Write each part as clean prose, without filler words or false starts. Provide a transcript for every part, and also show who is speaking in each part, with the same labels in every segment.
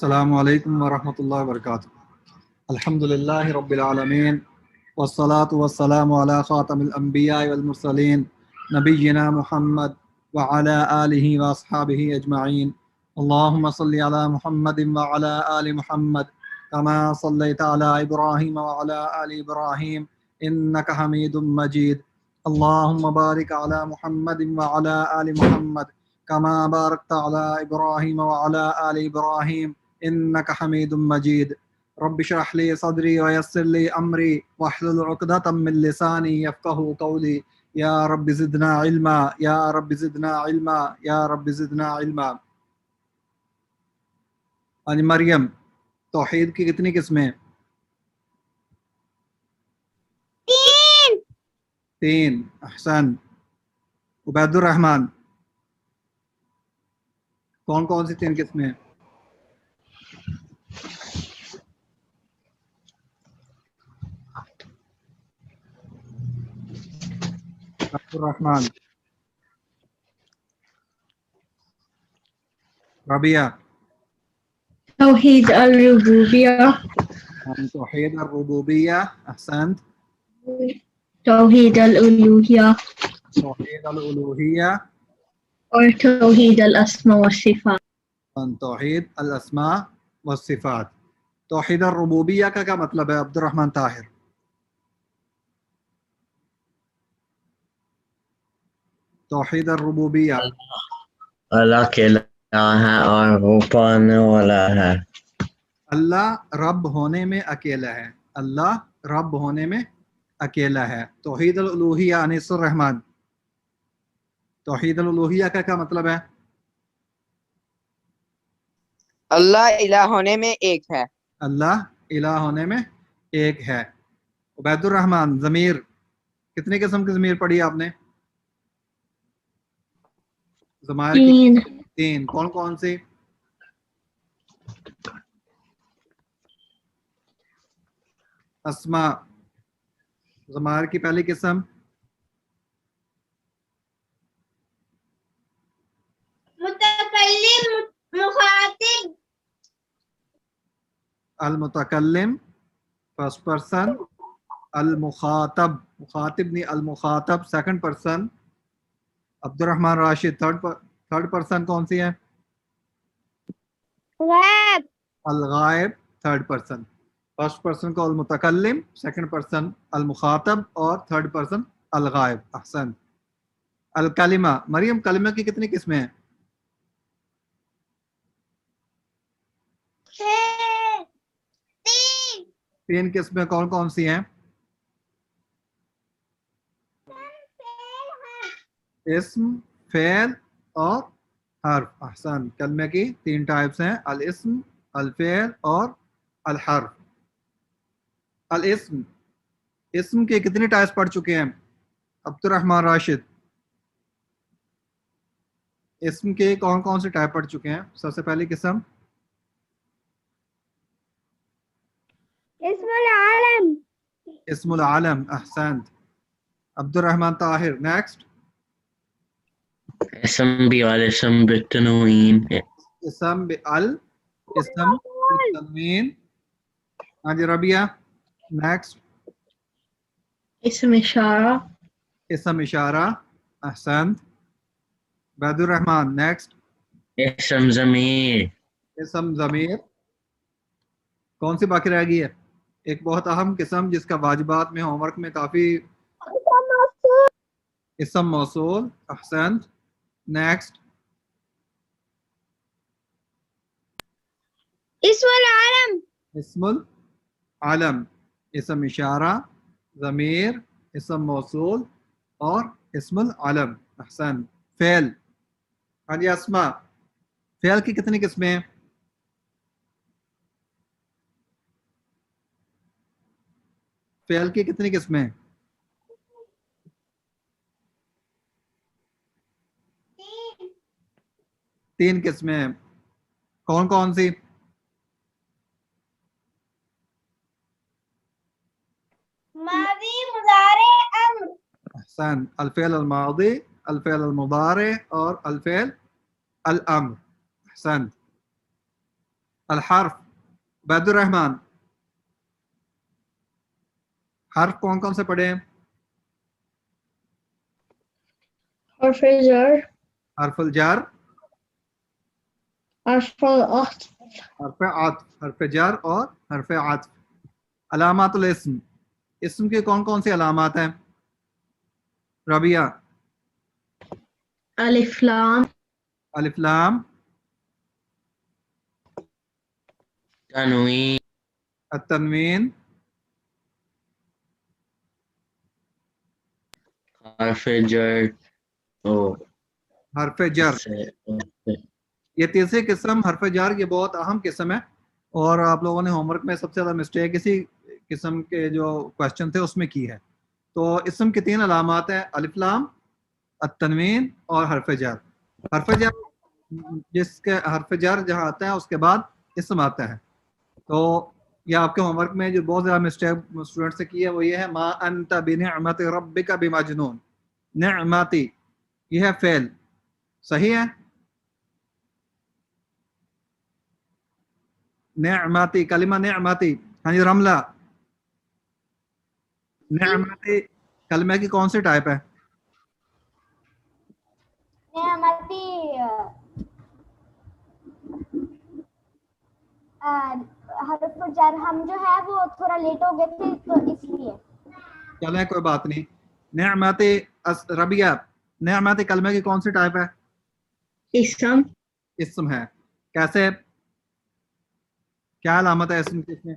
Speaker 1: السلام علیکم ورحمۃ اللہ وبرکاتہ. الحمد للہ رب العالمین والصلاة والسلام علی خاتم الانبیاء والمرسلین نبینا محمد وعلی آلہ واصحابہ اجمعین. اللہم صلی علی محمد وعلی آل محمد کما صلیت علی ابراہیم وعلی آل ابراہیم انک حمید مجید. اللہم بارک علی محمد وعلی آل محمد کما بارکت علی ابراہیم وعلی آل ابراہیم انک حمید مجید. رب اشرح لی صدری ویسر لی امری واحلل عقدۃ من لسانی یفقہوا قولی. یا رب زدنا علما یا رب زدنا علما یا رب زدنا علما. آج مریم، توحید کی کتنی قسمیں؟ تین. احسن. عبید الرحمن، کون کون سی تین قسمیں ہیں؟ عبد الرحمن. ربیہ.
Speaker 2: توحید الربوبیہ،
Speaker 1: توحید الربوبیہ. احسنت.
Speaker 2: توحید الالوہیہ،
Speaker 1: توحید الالوہیہ.
Speaker 2: اور توحید الاسماء والصفات.
Speaker 1: توحید الاسماء والصفات. توحید الربوبیہ کا کیا مطلب ہے عبد الرحمن طاہر؟ توحید الربوبیہ.
Speaker 3: اللہ اکیلا ہے اور وہ پانے والا ہے.
Speaker 1: اللہ رب ہونے میں اکیلا ہے. اللہ رب ہونے میں اکیلا ہے. توحید الالوہیہ انیس الرحمن، توحید الالوہیہ کا کیا مطلب ہے؟
Speaker 4: اللہ الہ ہونے میں ایک ہے.
Speaker 1: اللہ الہ ہونے میں ایک ہے. عبید الرحمن، ضمیر، کتنے قسم کی ضمیر پڑھی آپ نے؟ ضمائر کی تین. کون کون سی؟ اسماء، ضمائر کی پہلی قسم
Speaker 5: متکلم، مخاطب.
Speaker 1: المتکلم فرسٹ پرسن، المخاطب مخاطب نہیں المخاطب سیکنڈ پرسن. عبد الرحمن راشد، تھرڈ پرسن کون سی ہے؟
Speaker 5: غیب.
Speaker 1: الغائب تھرڈ پرسن. فرسٹ پرسن کو المتکلم، سیکنڈ پرسن المخاطب اور تھرڈ پرسن الغائب. احسن. الکلمہ، مریم کلمہ کی کتنی قسمیں ہیں؟ تین قسمیں کون کون سی ہیں؟ اسم، فعل اور حرف. احسن. کلمہ کی تین ٹائپس ہیں، الاسم، الفعل اور الحرف. الاسم، اسم کے کتنی ٹائپس پڑھ چکے ہیں عبد الرحمن راشد؟ اسم کے کون کون سے ٹائپ پڑھ چکے ہیں؟ سب سے پہلی قسم
Speaker 5: اسم العالم.
Speaker 1: اسم العالم. احسنت. عبد الرحمن طاہر، نیکسٹ.
Speaker 3: اسم بھی والاسم بالتنوین.
Speaker 1: اسم اسم بالتنوین. ہاں جی ربیہ، نیکسٹ.
Speaker 2: اسم اشارہ،
Speaker 1: اسم اشارہ. احسنت. عبید الرحمن، نیکسٹ.
Speaker 3: اسم ضمیر.
Speaker 1: اسم ضمیر. کون سی باقی رہ گئی ہے؟ ایک بہت اہم قسم جس کا واجبات میں، ہوم ورک میں کافی، اسم موصول. احسنت. نیکسٹ.
Speaker 5: اسم العالم.
Speaker 1: اسم العالم، اسم اشارہ، ضمیر، اسم موصول اور اسم العالم. احسن. فعل. ہاں جی اسما، فعل کی کتنی قسمیں ہیں؟ فعل کی کتنی قسمیں ہیں؟ تین قسمیں ہیں. کون کون سی؟
Speaker 5: ماضی، مضارع، امر.
Speaker 1: احسن. الفعل الماضی، الفعل المضارع اور الفعل الامر. احسن. الحرف عبید الرحمن، حرف کون کون سے پڑھے ہیں؟
Speaker 2: حرف جر،
Speaker 1: حرف الجر،
Speaker 2: حرف العطف،
Speaker 1: حرف عطف، حرف جر اور حرف عطف. علامات الاسم، اسم کے کون کون سی علامات ہیں؟ ربیہ.
Speaker 2: الف لام،
Speaker 1: الف لام،
Speaker 3: تنوین،
Speaker 1: التنوین،
Speaker 3: حرف جر اور
Speaker 1: حرف جر. یہ تیسری قسم حرف جر یہ بہت اہم قسم ہے، اور آپ لوگوں نے ہوم ورک میں سب سے زیادہ مسٹیک اسی قسم کے جو کوشچن تھے اس میں کی ہے. تو اسم کی 3 علامات ہیں، الف لام، التنوین اور حرف جر. حرف جر جس کے حرف جر جہاں آتا ہے اس کے بعد اسم آتا ہے. تو یہ آپ کے ہوم ورک میں جو بہت زیادہ مسٹیک اسٹوڈنٹ سے کی ہے وہ یہ ہے ما انت بنعمت ربک بمجنون. نعمتی یہ ہے فعل، صحیح ہے؟ نعمتی، کلمہ نعمتی. ہاں جی رملہ، نعمتی کلمہ کی کون سی ٹائپ ہے؟
Speaker 5: نعمتی حرف جر ہم جو ہے وہ تھوڑا لیٹ ہو گئے تھے تو اس لیے.
Speaker 1: چلیں کوئی بات نہیں. نعمتی ربیہ، نعمتی کلمہ کی کون سی ٹائپ ہے؟
Speaker 2: اسم،
Speaker 1: اسم ہے. کیسے؟ کیا علامت ہے اسم کی اس میں؟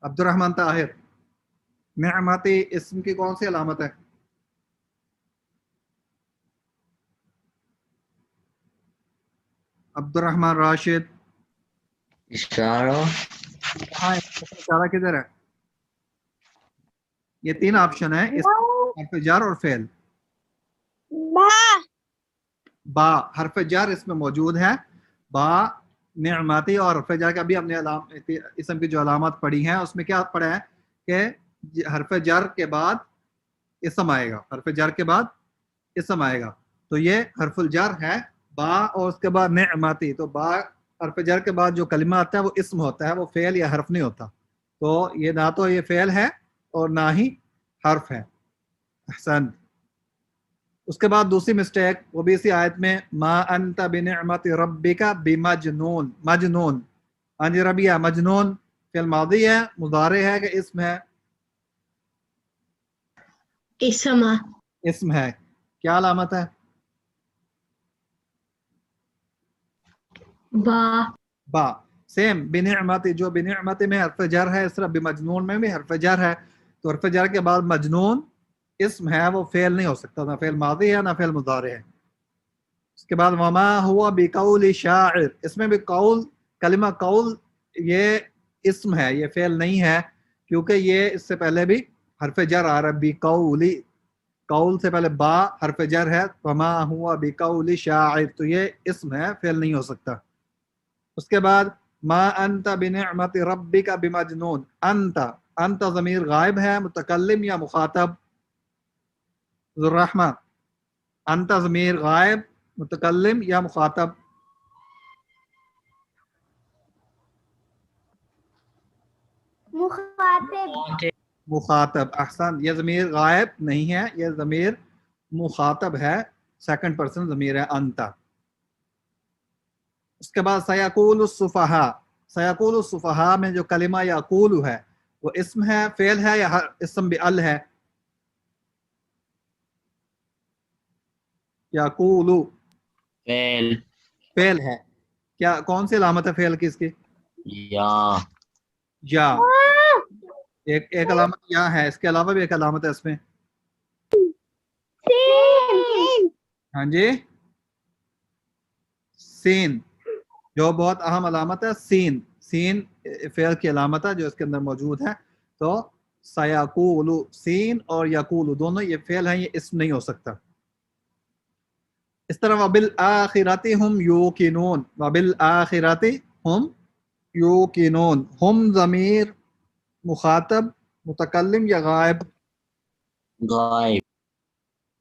Speaker 1: عبد الرحمن طاہر، نعمتی اسم کی کون سی علامت ہے؟ عبد الرحمن راشد،
Speaker 3: اشارہ،
Speaker 1: کہاں ہے اشارہ کدھر ہے؟ یہ 3 آپشن ہیں، حرف جر اور فعل.
Speaker 5: با،
Speaker 1: با حرف جر اس میں موجود ہے، با نعمتی. اور حرف جر کا بھی ہم نے اسم کی جو علامات پڑھی ہیں اس میں کیا پڑھا ہے کہ حرف جر کے بعد اسم آئے گا، حرف جر کے بعد اسم آئے گا. تو یہ حرف الجر ہے با، اور اس کے بعد نعمتی. تو با حرف جر کے بعد جو کلمہ آتا ہے وہ اسم ہوتا ہے، وہ فعل یا حرف نہیں ہوتا. تو یہ نہ تو یہ فعل ہے اور نہ ہی حرف ہے. احسن. اس کے بعد دوسری مسٹیک وہ بھی اسی آیت میں، ما انت بنعمت ربک بمجنون. مجنون، ہاں جی ربیہ، مجنون فعل ماضی ہے، مضارع ہے کہ اسم ہے؟
Speaker 2: اسم،
Speaker 1: اسم ہے. کیا علامت ہے؟
Speaker 2: با،
Speaker 1: با. سیم بنعمت، جو بنعمت میں حرف جر ہے اس طرح بمجنون میں بھی حرف جر ہے. تو حرف جر کے بعد مجنون اسم ہے، وہ فعل نہیں ہو سکتا، نہ فعل ماضی ہے نہ فعل مضارع ہے. اس کے بعد وما ہوا بقول شاعر، اس میں بھی قول، کلمہ قول یہ اسم ہے، یہ فعل نہیں ہے، کیونکہ یہ اس سے پہلے بھی حرف جر آ رہا ہے. بقولی، قول سے پہلے با حرف جر ہے، وما ہوا بقول شاعر، تو یہ اسم ہے، فعل نہیں ہو سکتا. اس کے بعد ما انت بنعمت ربک بمجنون. انت، انت ضمیر غائب ہے، متکلم یا مخاطب؟ ذو الرحمہ، انت ضمیر غائب، متکلم یا مخاطب؟
Speaker 5: مخاطب،
Speaker 1: مخاطب. احسن. یہ ضمیر غائب نہیں ہے، یہ ضمیر مخاطب ہے، سیکنڈ پرسن ضمیر ہے انت. اس کے بعد سیقول السفہاء. سیقول السفہاء میں جو کلمہ یقول ہے وہ اسم ہے، فعل ہے یا اسم بال ہے؟ یقول
Speaker 3: فعل،
Speaker 1: فعل ہے. کیا کون سی علامت ہے فعل کی اس کی؟
Speaker 3: یا،
Speaker 1: یا. ایک علامت یا ہے، اس کے علاوہ بھی ایک علامت ہے اس میں.
Speaker 5: سین،
Speaker 1: ہاں جی سین، جو بہت اہم علامت ہے. سین، سین فعل کی علامت ہے جو اس کے اندر موجود ہے. تو سیقول، سین اور یقول دونوں یہ فعل ہیں، یہ اسم نہیں ہو سکتا. اس طرح وبالآخرۃ ہم یوقنون. وبالآخرۃ ہم یوقنون، ہم ضمیر مخاطب، متکلم یا غائب؟
Speaker 3: غائب،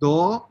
Speaker 1: 2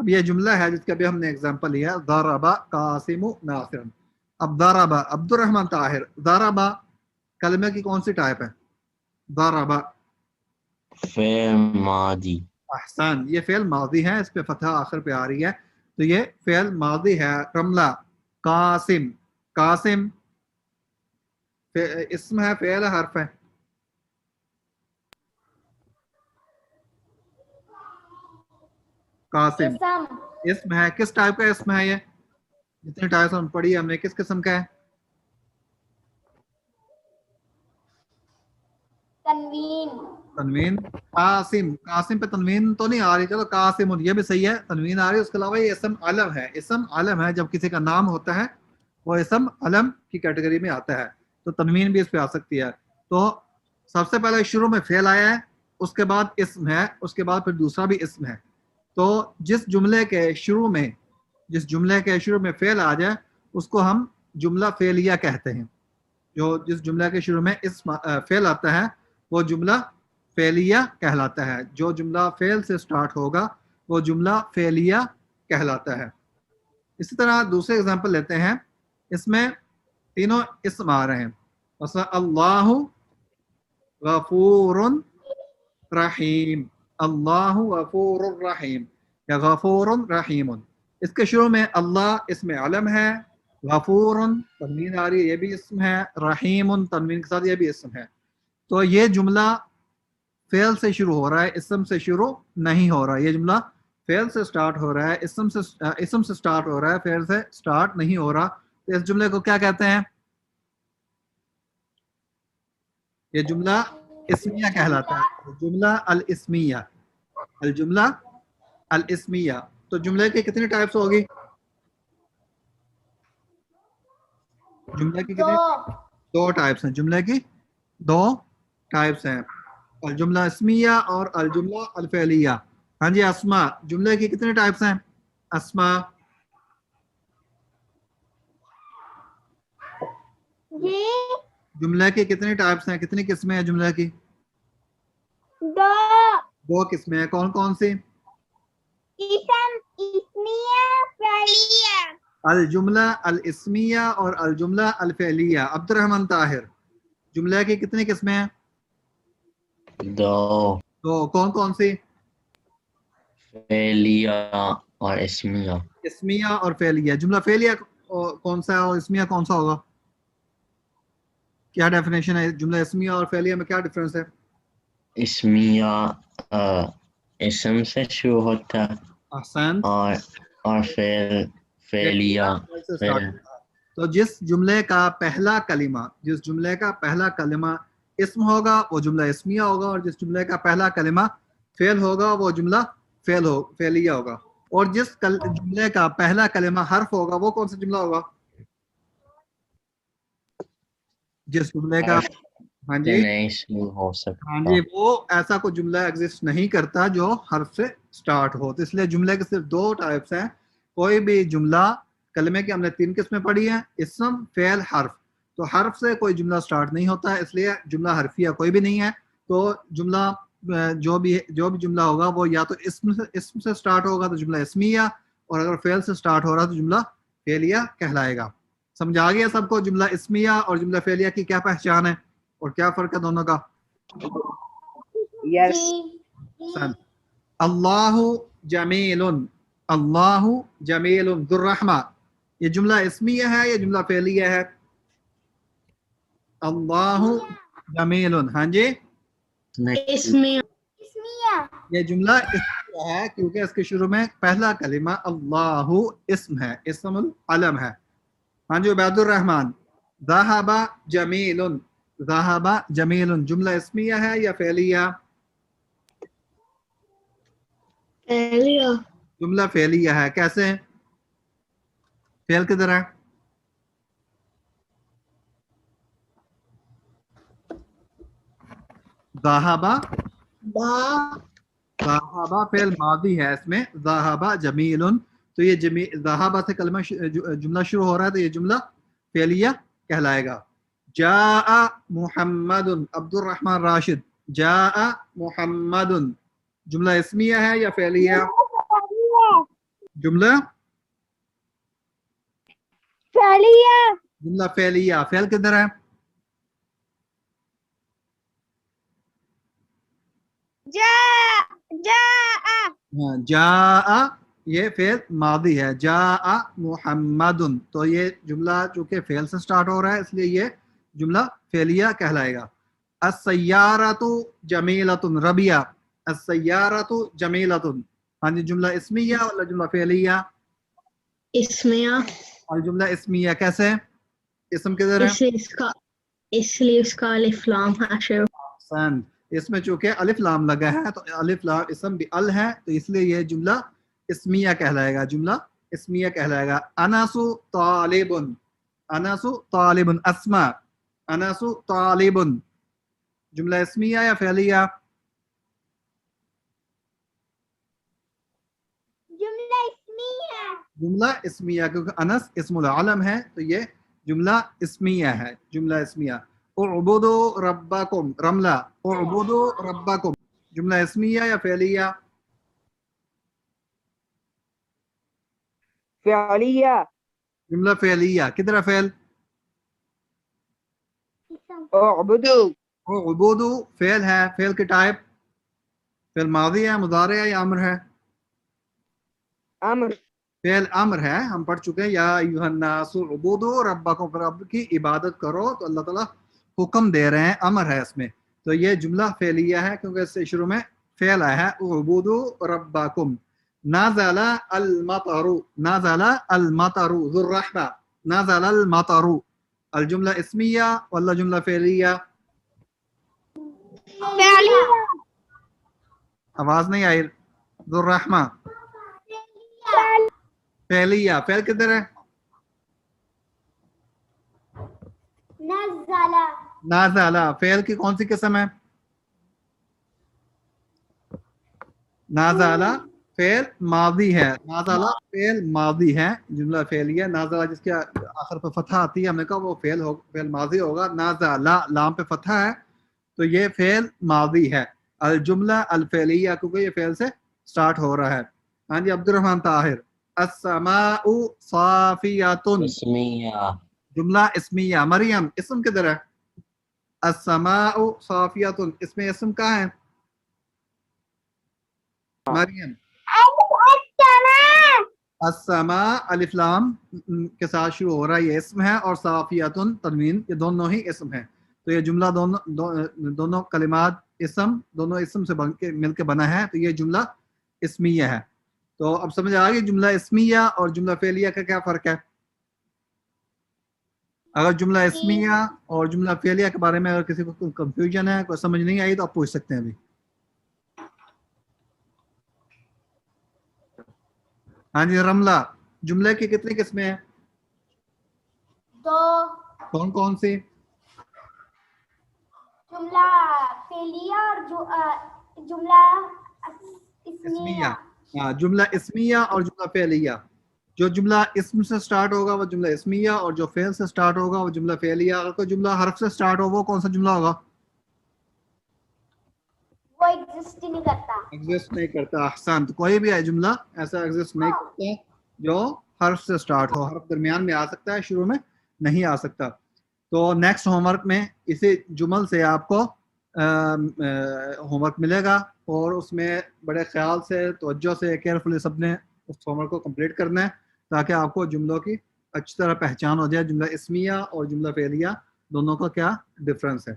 Speaker 1: اب یہ جملہ ہے جس کا بھی ہم نے اگزامپل لیا ضربا قاسم ناصر. اب ضربا عبد الرحمن طاہر، ضربا کلمے کی کون سی ٹائپ ہے؟ ضربا
Speaker 3: فعل ماضی.
Speaker 1: احسن، یہ فعل ماضی ہے، اس پہ فتح آخر پہ آ رہی ہے تو یہ فعل ماضی ہے. رملہ قاسم، قاسم اسم ہے فعل حرف ہے؟ قاسم
Speaker 5: اسم
Speaker 1: اسم ہے. کس ٹائپ کا اسم ہے یہ؟ جتنے ٹائپس ہم پڑھی ہم نے کس قسم کا ہے؟
Speaker 5: تنوین
Speaker 1: تنوین. قاسم، قاسم پہ تنوین تو نہیں آ رہی، چلو قاسم یہ بھی صحیح ہے، تنوین آ رہی ہے. اس کے علاوہ یہ اسم علم ہے. اسم علم ہے، جب کسی کا نام ہوتا ہے وہ اسم علم کی کیٹیگری میں آتا ہے تو تنوین بھی اس پہ آ سکتی ہے. تو سب سے پہلے شروع میں فعل آیا ہے، اس کے بعد اسم ہے، اس کے بعد پھر دوسرا بھی اسم ہے. تو جس جملے کے شروع میں فعل آ جائے اس کو ہم جملہ فعلیہ کہتے ہیں. جس جملے کے شروع میں اسم فعل آتا ہے وہ جملہ فعلیہ کہلاتا ہے. جو جملہ فعل سے سٹارٹ ہوگا وہ جملہ فعلیہ کہلاتا ہے. اسی طرح دوسرے اگزامپل لیتے ہیں، اس میں تینوں اسم آ رہے ہیں. مثلا اللہ غفور رحیم، اللہ غفور الرحیم یا غفور رحیم. اس کے شروع میں اللہ اسم علم ہے، غفور تنوین آ رہی ہے یہ بھی اسم ہے، رحیم تنوین کے ساتھ یہ بھی اسم ہے. تو یہ جملہ فعل سے شروع ہو رہا ہے، اسم سے شروع نہیں ہو رہا. یہ جملہ فعل سے سٹارٹ ہو رہا ہے، اسم سے سٹارٹ ہو رہا ہے، فعل سے سٹارٹ نہیں ہو رہا. تو اس جملے کو کیا کہتے ہیں؟ یہ جملہ اسمیہ کہلاتا ہے. جملہ الاسمیہ، الجملہ الاسمیہ. تو جملے کی کتنی ٹائپس ہوگی؟ جملے کی کتنی؟ دو ٹائپس ہیں. جملے کی دو ٹائپس ہیں، الجملہ اسمیہ اور الجملہ الفعلیہ. ہاں جی اسما، جملے کی کتنی ٹائپس ہیں؟ اسما
Speaker 5: جی
Speaker 1: جملے کی کتنی ٹائپس ہیں، کتنی قسمیں ہیں جملے کی؟ دو قسمیں ہیں. کون کون سی؟
Speaker 5: اسم اسمیہ فعلیہ.
Speaker 1: الجملہ الاسمیہ اور الجملہ الفعلیہ. عبد الرحمن طاہر جملے کی کتنی قسمیں ہیں؟
Speaker 3: دو.
Speaker 1: کون کون سی؟
Speaker 3: فعلیہ اور اسمیہ.
Speaker 1: اسمیہ اور فعلیہ. جملہ فعلیہ کون سا ہے اور اسمیہ کون سا ہوگا؟ کیا ڈیفینیشن ہے جملہ اسمیہ اور فعلیہ میں؟ کیا ڈفرینس ہے؟
Speaker 3: اسمیہ اسم سے شروع ہوتا ہے
Speaker 1: احسن.
Speaker 3: اور فعلیہ فعل.
Speaker 1: تو جس جملے کا پہلا کلمہ اسم ہوگا وہ جملہ اسمیہ ہوگا، اور جس جملے کا پہلا کلمہ فعل ہوگا وہ جملہ فعلیہ ہوگا. اور جس جملے کا پہلا کلمہ حرف ہوگا وہ کون سا جملہ ہوگا؟ جس جملے کا ہاں جی
Speaker 3: نہیں شروع ہو سکتا.
Speaker 1: ہاں جی وہ ایسا کوئی جملہ ایگزسٹ نہیں کرتا جو حرف سے سٹارٹ ہو. تو اس لیے جملے کے صرف دو ٹائپس ہیں. کوئی بھی جملہ، کلمے کی ہم نے 3 قسمیں پڑھی ہیں، اسم فعل حرف. تو حرف سے کوئی جملہ سٹارٹ نہیں ہوتا ہے، اس لیے جملہ حرفیہ کوئی بھی نہیں ہے. تو جملہ جو بھی جملہ ہوگا وہ یا تو اسم سے سٹارٹ ہوگا تو جملہ اسمیہ، اور اگر فعل سے سٹارٹ ہو رہا تو جملہ فعلیہ کہلائے گا. سمجھ آ گیا سب کو جملہ اسمیہ اور جملہ فعلیہ کی کیا پہچان ہے اور کیا فرق ہے دونوں کا؟
Speaker 4: یس.
Speaker 1: اللہ جمیل، اللہ جمیل ذو الرحمہ، یہ جملہ اسمیہ ہے یا جملہ فعلیہ ہے؟ اللہ جمیل. ہاں جی
Speaker 2: اسمیہ.
Speaker 1: یہ جملہ اسمیہ ہے کیونکہ اس کے شروع میں پہلا کلمہ اللہ اسم ہے، اسم العلم ہے. ہاں جی عبید الرحمن ذہب جمیل، ذہب جمیل جملہ اسمیہ ہے یا فعلیہ؟
Speaker 2: فعلیہ.
Speaker 1: جملہ فعلیہ ہے. کیسے؟ فعل کدھر ہے؟ ذہب، ذہب فعل ماضی ہے، اس میں ذہب جمیل. تو یہ ذہب سے کلمہ جملہ شروع ہو رہا ہے تو یہ جملہ فعلیہ کہلائے گا. جاء محمد عبد الرحمن راشد، جاء محمد جملہ اسمیہ ہے یا فعلیہ؟ جملہ
Speaker 2: فعلیہ
Speaker 1: جملہ فعلیہ. فعل کدھر ہے؟ ہاں جاء یہ فعل ماضی ہے. جاء محمد تو یہ جملہ چونکہ فعل سے سٹارٹ ہو رہا ہے اس لیے یہ جملہ فعلیہ کہلائے گا. السیارۃ جمیلۃ ربیہ. السیارۃ جمیلۃ. ہاں جی جملہ اسمیہ ولا جملہ فعلیہ؟
Speaker 2: اسمیہ
Speaker 1: اور جملہ اسمیہ کیسے؟ اسم کدھر ہے؟
Speaker 2: اس لیے اس کا الف لام حشر.
Speaker 1: احسن. اس میں چونکہ الف لام لگا ہے تو الف لام اسم بھی ال ہے تو اس لیے یہ جملہ اسمیہ کہلائے گا. جملہ اسمیہ کہلائے گا. انس طالب. انس طالب. اسما. انس طالب. جملہ اسمیہ یا فعلیہ؟
Speaker 5: جملہ اسمیہ.
Speaker 1: جملہ اسمیہ کیونکہ انس اسم العلم ہے تو یہ جملہ اسمیہ ہے. جملہ اسمیہ. اعبدوا ربکم. رملہ اعبدوا ربکم. جملہ اسمیہ یا فعلیہ؟
Speaker 4: فعلیہ.
Speaker 1: جملہ فعلیہ. کدھر فعل؟
Speaker 4: اعبدو.
Speaker 1: اعبدوا فعل ہے. فعل کی ٹائپ فعل ماضی ہے مضارع ہے یا امر ہے؟
Speaker 4: امر.
Speaker 1: فعل امر ہے. ہم پڑھ چکے ہیں یا ایھا الناس اعبدوا ربکم. رب کی عبادت کرو تو اللہ تعالیٰ حکم دے رہے ہیں. امر ہے اس میں تو یہ جملہ فعلیہ ہے کیونکہ اس سے شروع میں فعل آیا ہے. اعبدوا ربکم. نزل المطر. نزل المطر. ذو الرحمہ. نزل المطر. الجملہ اسمیہ ولا جملہ فعلیہ؟
Speaker 2: فعلیہ
Speaker 1: آواز نہیں آئی. ذو الرحمہ فعلیہ. فعل کدھر ہے؟
Speaker 5: نزل.
Speaker 1: نازل. فعل کی کون سی قسم ہے؟ نازل فعل ماضی ہے. نازل فعل ماضی ہے. جملہ فعلیہ. نازل جس کے آخر پہ فتحہ آتی ہے ہم نے کہا وہ فعل ماضی ہوگا. نازل لام پہ فتحہ ہے تو یہ فعل ماضی ہے. الجملہ الفعلیہ کیونکہ یہ فعل سے سٹارٹ ہو رہا ہے. ہاں جی عبد الرحمن طاہر. السماء صافیۃ.
Speaker 3: اسمیہ.
Speaker 1: جملہ اسمیہ. مریم اسم کدھر ہے؟ السماء صافیۃ. اس میں اسم کہاں ہے مریم؟ السماء الف لام کے ساتھ شروع ہو رہا ہے یہ اسم ہے اور صافیۃ تنوین یہ دونوں ہی اسم ہیں تو یہ جملہ دونوں کلمات اسم دونوں اسم سے مل کے بنا ہے تو یہ جملہ اسمیہ ہے. تو اب سمجھ آ گئی جملہ اسمیہ اور جملہ فعلیہ کا کیا فرق ہے؟ اگر جملہ اسمیہ اور جملہ فعلیہ کے بارے میں اگر کسی کو کوئی کنفیوژن ہے کوئی سمجھ نہیں آئی تو آپ پوچھ سکتے ہیں ابھی. ہاں جی رملہ. جملے کی کتنی قسمیں ہیں؟
Speaker 5: دو.
Speaker 1: کون کون سی؟
Speaker 5: جملہ فعلیہ اور جملہ اسمیہ.
Speaker 1: ہاں جملہ اسمیہ اور جملہ فعلیہ. جو جملہ اسم سے سٹارٹ ہوگا وہ جملہ اسمیہ اور جو فعل سے سٹارٹ ہوگا وہ جملہ فعلیہ. اگر کوئی جملہ حرف سے سٹارٹ ہو وہ کون سا جملہ ہوگا؟
Speaker 5: وہ ایگزسٹ ہی نہیں کرتا.
Speaker 1: ایگزسٹ نہیں کرتا. احسن. تو کوئی بھی جملہ ایسا ایگزسٹ نہیں کرتا جو حرف سے سٹارٹ ہو. حرف درمیان میں آ سکتا ہے شروع میں نہیں آ سکتا. تو نیکسٹ ہوم ورک میں اسی جمل سے آپ کو ہوم ورک ملے گا اور اس میں بڑے خیال سے توجہ سے کیئرفلی سب نے اس ہوم ورک کو کمپلیٹ کرنا ہے تاکہ آپ کو جملوں کی اچھی طرح پہچان ہو جائے. جملہ اسمیہ اور جملہ فعلیہ دونوں کا کیا ڈفرنس ہے.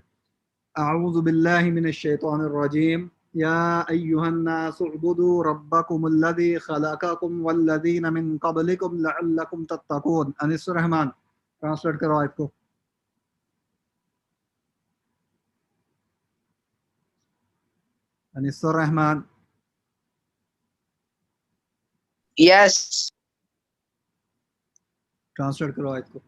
Speaker 1: اعوذ باللہ من الشیطان الرجیم. یا ایھا الناس اعبدوا ربکم الذی خلقکم والذین من قبلکم لعلکم تتقون. انیس الرحمن ٹرانسلیٹ کرو آیت کو. انیس الرحمن
Speaker 4: یس.
Speaker 1: ٹرانسلیٹ کرو آیت کو.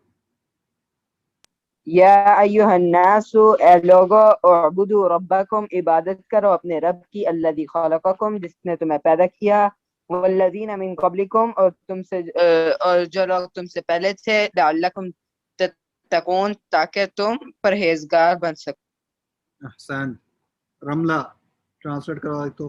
Speaker 4: یا ایھا الناس اے لوگو اعبدوا ربکم عبادت کرو اپنے رب کی الذی خلقکم جس نے تمہیں پیدا کیا والذین من قبلکم اور تم سے اور جو لوگ تم سے پہلے تھے لعلکم تتقون تاکہ تم پرہیزگار بن سکو.
Speaker 1: احسن. رملہ ٹرانسلیٹ کرو آیت کو.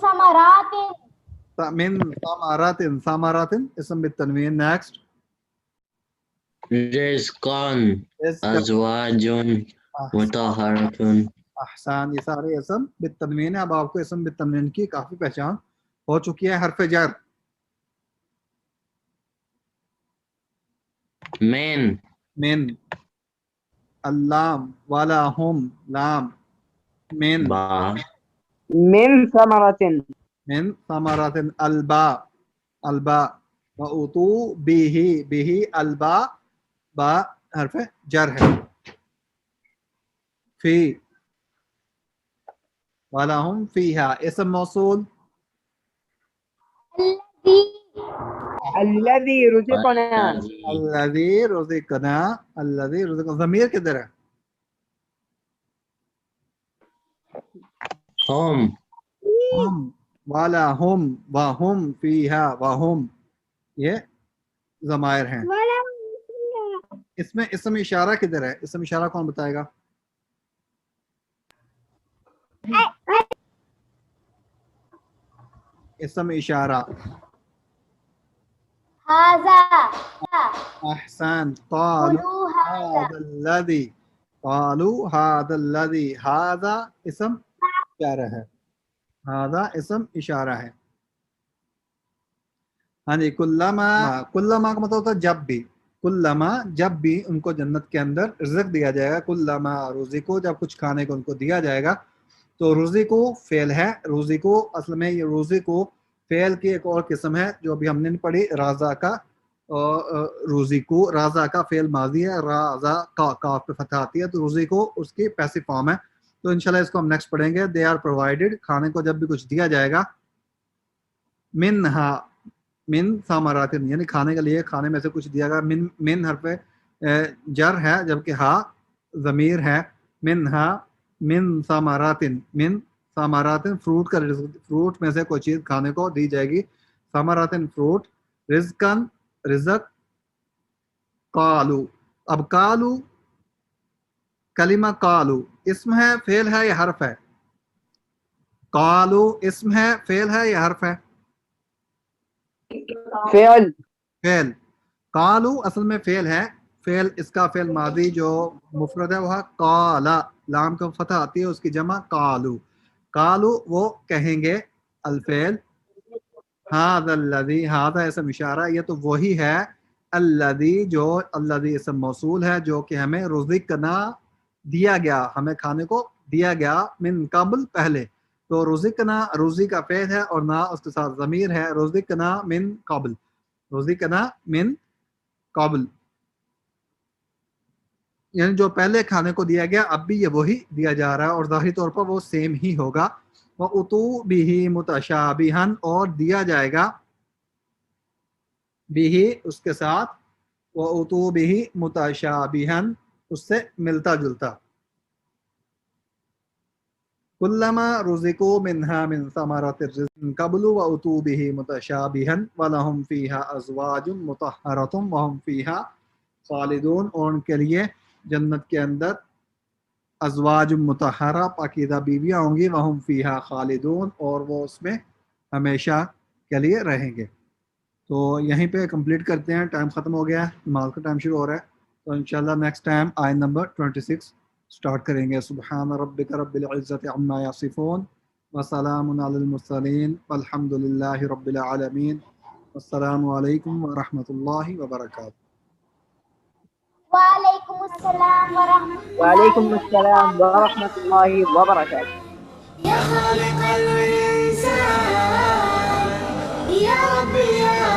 Speaker 5: ثمرات
Speaker 1: من ثمرات ثمرات اسم بالتنوين. next
Speaker 3: رزقان ازواج مطہرۃ.
Speaker 1: احسان. یہ سارے اسم بالتنوین ہے. اب آپ کو اسم بالتنوین کی کافی پہچان ہو چکی ہے. حرف جر من. اللام والا ہم لام من.
Speaker 3: با
Speaker 4: من ثمرة
Speaker 1: من ثمرات الباء وأتوا به الباء با حرف جر ہے. فی ولہم فیہا اسم موصول.
Speaker 4: الذي رزقنا
Speaker 1: الذی رزقنا ضمیر کدھر ہے؟
Speaker 3: ہم
Speaker 1: والا ہم وہم فیہا وہم یہ ضمائر ہیں. اس میں اسم اشارہ کدھر ہے؟ اسم اشارہ کون بتائے گا؟ اسم اشارہ احسان. قالوا هذا الذي هذا اسم اشارہ ہے. هذا اسم اشارہ ہے. ہاں جی. کلما کا مطلب ہوتا ہے جب بھی. کلما جب بھی ان کو جنت کے اندر رزق دیا جائے گا. کلما رزقو جب کچھ کھانے کو ان کو دیا جائے گا. تو رزقو فعل ہے. رزقو اصل میں یہ رزقو فعل کی ایک اور قسم ہے جو ابھی ہم نے پڑھی رازا کا. رزقو رازا کا فعل ماضی ہے. رازا کا کاف پہ فتح آتی ہے تو رزقو اس کی پیسو فارم ہے. تو انشاءاللہ اس کو ہم نیکسٹ پڑھیں گے. دے آر پرووائڈیڈ کھانے کو جب بھی کچھ دیا جائے گا. منہا من ثمرات یعنی کھانے کے لیے کھانے میں سے کچھ دیا گا. من حرف جر ہے جبکہ ہا ضمیر ہے. منہا من ثمرات فروٹ کا فروٹ میں سے کوئی چیز کھانے کو دی جائے گی. ثمرات فروٹ. رزقن رزق. قالو اب قالو کلمہ قالو اسم ہے فعل ہے یا حرف ہے؟ قالو اسم ہے فعل ہے یا حرف ہے؟ فعل. قالو اصل میں فعل ہے. فعل اس کا فعل ماضی جو مفرد ہے وہ قالا لام کا فتح آتی ہے اس کی جمع قالو. قالو وہ کہیں گے. الفعل ھذا الذی ھذا اسم اشارہ یہ تو وہی ہے. الذی جو الذی اسم موصول ہے جو کہ ہمیں رزقنا دیا گیا ہمیں کھانے کو دیا گیا. من قبل پہلے. تو رزقنا روزی کا فعل ہے اور نہ اس کے ساتھ ضمیر ہے. رزقنا من قبل. رزقنا من قبل یعنی جو پہلے کھانے کو دیا گیا اب بھی یہ وہی دیا جا رہا ہے اور ظاہری طور پر وہ سیم ہی ہوگا. وَأُتُوا بِهِ مُتَشَابِهًا اور دیا جائے گا بھی اس کے ساتھ. وَأُتُوا بِهِ مُتَشَابِهًا اس سے ملتا جلتا. كُلَّمَا رُزِقُوا مِنْهَا مِنْ ثَمَرَةِ الرِّزْقِ مِنْ قَبْلُ وَأُتُوا بِهِ مُتَشَابِهًا وَلَهُمْ فِيهَا أَزْوَاجٌ مُطَهَّرَةٌ وَهُمْ فِيهَا خَالِدُونَ اور ان کے لیے جنت کے اندر ازواج مطہرہ پاکیزہ بیویاں ہوں گی. وَهُمْ فِيهَا خَالِدُونَ اور وہ اس میں ہمیشہ کے لیے رہیں گے. تو یہیں پہ کمپلیٹ کرتے ہیں. ٹائم ختم ہو گیا ہے. نماز کا ٹائم شروع ہو رہا ہے. تو انشاءاللہ نیکسٹ ٹائم آیت نمبر 26 سٹارٹ کریں گے. سبحان ربک رب العزت عما یصفون وسلام علی المرسلین والحمد للہ رب العالمین. السلام علیکم ورحمۃ اللہ وبرکاتہ.
Speaker 5: وعلیکم السلام ورحمۃ
Speaker 4: وعلیکم السلام ورحمۃ اللہ وبرکاتہ.
Speaker 6: يا خالق الإنسان يا ربي يا